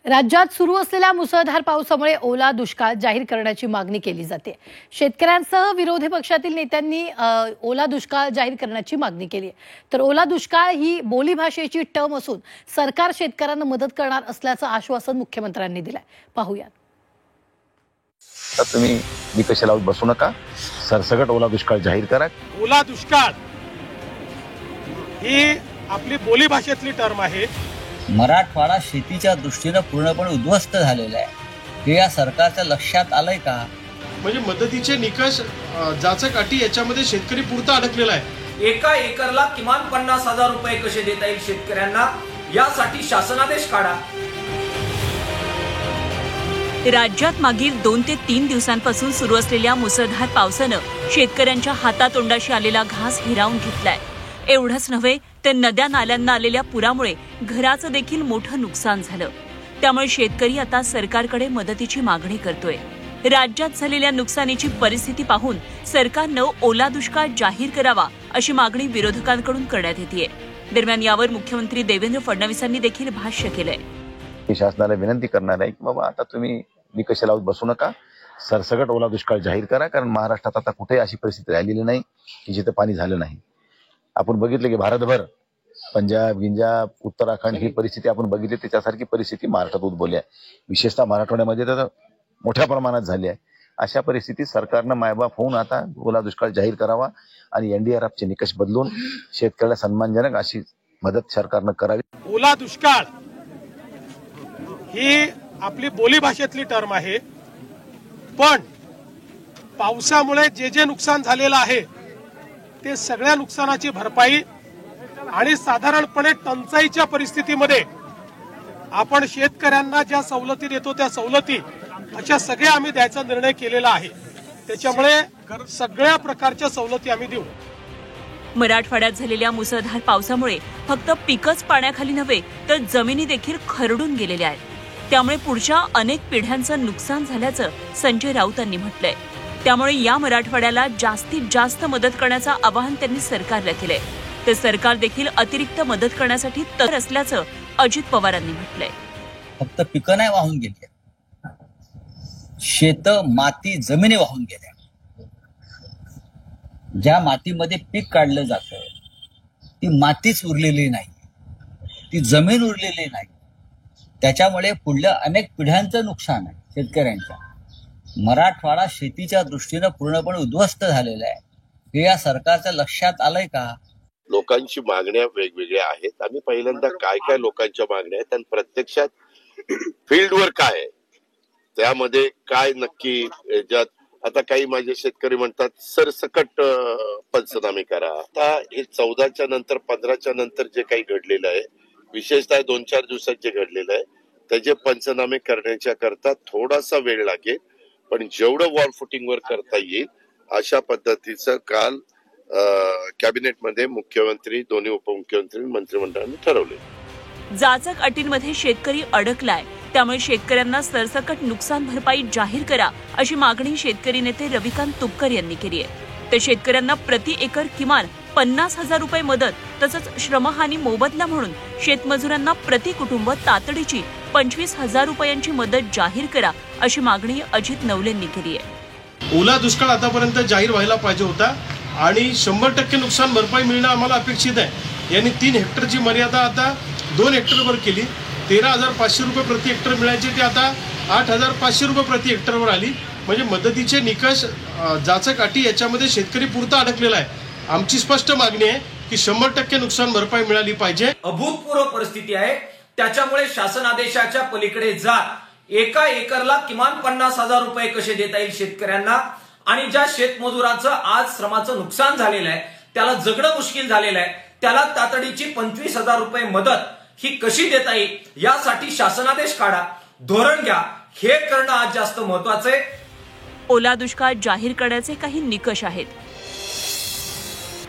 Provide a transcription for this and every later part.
राज्यात सुरू असलेल्या मुसळधार पावसामुळे ओला दुष्काळ जाहीर करण्याची मागणी केली जाते। शेतकऱ्यांसह विरोधी पक्षातील नेत्यांनी ओला दुष्काळ जाहीर करण्याची मागणी केली आहे। तर ओला दुष्काळ ही बोलीभाषेची टर्म असून सरकार शेतकऱ्यांना मदत करणार असल्याचं आश्वासन मुख्यमंत्र्यांनी दिलंय। पाहूया। तुम्ही निकष लावत बसू नका, सरसकट ओला दुष्काळ जाहीर करा। ओला दुष्काळ ही आपली बोलीभाषेतली टर्म आहे। मराठवाडा शेतीच्या दृष्टीने पूर्णपणे उद्ध्वस्त झालेला आहे। हे या सरकारच्या लक्षात आलंय का? म्हणजे मदतीचे निकष जाचक अटी याच्यामध्ये शेतकरी पुरता अडकलेला आहे। एका एकरला किमान 50,000 रुपये कसे देता येईल शेतकऱ्यांना, यासाठी शासनादेश काढा। राज्यात मागील 2 ते 3 दिवसांपासून सुरू असलेल्या मुसळधार पावसानं शेतकऱ्यांच्या हातातोंडाशी आलेला घास हिरावून घेतलाय। एवढंच नव्हे तर नद्या नाल्यांना आलेल्या पुरामुळे घराचं देखील मोठं नुकसान झालं। त्यामुळे शेतकरी आता सरकारकडे मदतीची मागणी करतोय। राज्यात झालेल्या नुकसानीची परिस्थिती पाहून सरकारनं ओला दुष्काळ जाहीर करावा अशी मागणी विरोधकांकडून करण्यात येतेय। दरम्यान यावर मुख्यमंत्री देवेंद्र फडणवीसांनी देखील भाष्य केलंय। शासनाला विनंती करणार आहे की बाबा आता तुम्ही निकष लावत बसू नका, सरसकट ओला दुष्काळ जाहीर करा। कारण महाराष्ट्रात आता कुठेही अशी परिस्थिती राहिलेली नाही की जिथे पाणी झालं नाही। आपण बघितलं की भारतभर पंजाब गिंजाब उत्तराखंड ही परिस्थिती आपण बघितली, त्याच्यासारखी परिस्थिती महाराष्ट्रात उद्भवली आहे। विशेषतः मराठवाड्यामध्ये तर मोठ्या प्रमाणात झाली आहे। अशा परिस्थितीत सरकारनं मायबाप होऊन आता ओला दुष्काळ जाहीर करावा आणि एनडीआरएफचे निकष बदलून शेतकऱ्याला सन्मानजनक अशी मदत सरकारनं करावी। ओला दुष्काळ ही आपली बोलीभाषेतली टर्म आहे, पण पावसामुळे जे नुकसान झालेलं आहे ते सगळ्या नुकसानाची भरपाई आणि साधारणपणे टंचाईच्या परिस्थितीमध्ये आपण शेतकऱ्यांना ज्या सवलती देतो त्या सवलती अशा सगळ्या आम्ही द्यायचा निर्णय केलेला आहे। त्याच्यामुळे सगळ्या प्रकारच्या सवलती आम्ही देऊ। मराठवाड्यात झालेल्या मुसळधार पावसामुळे फक्त पिकच पाण्याखाली नव्हे तर जमिनी देखील खरडून गेलेल्या आहेत। त्यामुळे पुढच्या अनेक पिढ्यांचं नुकसान झाल्याचं संजय राऊतांनी म्हटलंय। त्यामुळे या मराठवाड्याला जास्तीत जास्त मदत करण्याचं आवाहन त्यांनी सरकारला केलंय। तर सरकार देखील अतिरिक्त मदत करण्यासाठी तयार असल्याचं अजित पवारांनी म्हटलंय। फक्त पिकं नाही वाहून गेली, शेत माती जमिनी वाहून गेल्या। ज्या मातीमध्ये पीक काढलं जातं ती मातीच उरलेली नाही, ती जमीन उरलेली नाही। त्याच्यामुळे पुढल्या अनेक पिढ्यांचं नुकसान आहे शेतकऱ्यांच्या। मराठवाडा शेतीच्या दृष्टीने पूर्णपणे उद्ध्वस्त झालेला आहे। हे या सरकारच्या लक्षात आलंय का? लोकांची मागण्या वेगवेगळ्या आहेत। आम्ही पहिल्यांदा काय काय लोकांच्या मागण्या आहेत आणि प्रत्यक्षात फील्डवर काय आहे, त्यामध्ये काय नक्की याच्यात आता काही माझे शेतकरी म्हणतात सरसकट पंचनामे करा। आता हे 14च्या नंतर 15च्या नंतर जे काही घडलेलं आहे, विशेषतः 2-4 दिवसात जे घडलेलं आहे त्याचे पंचनामे करण्याच्या करता थोडासा वेळ लागेल, पण जेवढं वॉल फुटिंगवर करता येईल अशा पद्धतीचं काल कॅबिनेटमध्ये मुख्यमंत्री, दोन्ही उपमुख्यमंत्री, मंत्रिमंडळाने ठरवले। जाचक अटींमध्ये शेतकरी अडकलाय, त्यामुळे शेतकऱ्यांना सरसकट नुकसान भरपाई जाहीर करा अशी मागणी शेतकरी नेते रविकांत तुपकर यांनी केली आहे। तर शेतकऱ्यांना प्रति एकर किमान 50,000 रुपये मदत तसंच श्रमहानी मोबदला म्हणून शेतमजुरांना प्रति कुटुंब तातडीची 25,000 रुपयांची मदत जाहीर करा अशी मागणी अजित नवलेंनी केली आहे। ओला दुष्काळ आतापर्यंत जाहीर व्हायला पाहिजे होता आणि 100% नुकसान भरपाई मिळणं आम्हाला अपेक्षित आहे। यांनी 3 हेक्टरची मर्यादा आता 2 हेक्टरवर केली। 13,500 रुपये प्रति हेक्टर मिळायचे ते आता 8,500 रुपये प्रति हेक्टरवर आली। म्हणजे मदतीचे निकष जाचक अटी याच्यामध्ये शेतकरी पुरता अडकलेला आहे। आमची स्पष्ट मागणी आहे की 100% नुकसान भरपाई मिळाली पाहिजे। अभूतपूर्व परिस्थिती आहे, त्याच्यामुळे शासन आदेशाच्या पलीकडे जात एका एकरला किमान 50,000 रुपये कसे देता येईल शेतकऱ्यांना, आणि ज्या शेतमजुराचं आज श्रमाचं नुकसान झालेलं आहे, त्याला जगणं मुश्किल झालेलं आहे, त्याला तातडीची 25,000 रुपये मदत ही कशी देता येईल यासाठी शासनादेश काढा, धोरण घ्या। हे करणं आज जास्त महत्वाचं आहे। ओला दुष्काळ जाहीर करण्याचे काही निकष आहेत।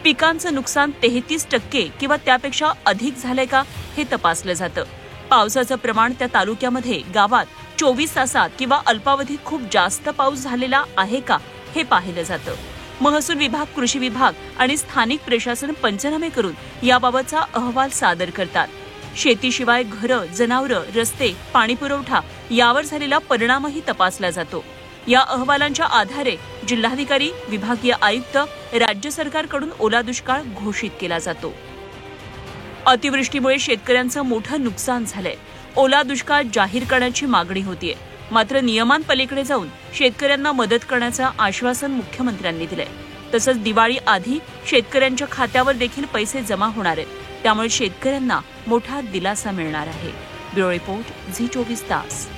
पिकांचं नुकसान 33% किंवा त्यापेक्षा अधिक झालंय का हे तपासलं जातं। पावसाचं प्रमाण त्या तालुक्यामध्ये गावात 24 तासात किंवा अल्पावधीत खूप जास्त पाऊस झालेला आहे का हे पाहिलं जातं। महसूल विभाग, कृषी विभाग आणि स्थानिक प्रशासन पंचनामे करून याबाबतचा अहवाल सादर करतात। शेतीशिवाय घरं, जनावरं, रस्ते, पाणीपुरवठा यावर झालेला परिणामही तपासला जातो. या अहवालांच्या आधारे जिल्हाधिकारी, विभागीय आयुक्त, राज्य सरकारकडून ओला दुष्काळ घोषित केला जातो. अतिवृष्टीमुळे शेतकऱ्यांचं मोठं नुकसान झालंय. ओला दुष्काळ जाहीर करण्याची मागणी होतीये. मात्र नियमांपलीकडे जाऊन शेतकऱ्यांना मदत करण्याचं आश्वासन मुख्यमंत्र्यांनी दिलंय. तसंच दिवाळी आधी शेतकऱ्यांच्या खात्यावर देखील पैसे जमा होणार आहेत. त्यामुळे शेतकऱ्यांना मोठा दिलासा मिळणार आहे. ब्युरो रिपोर्ट, झी 24 तास.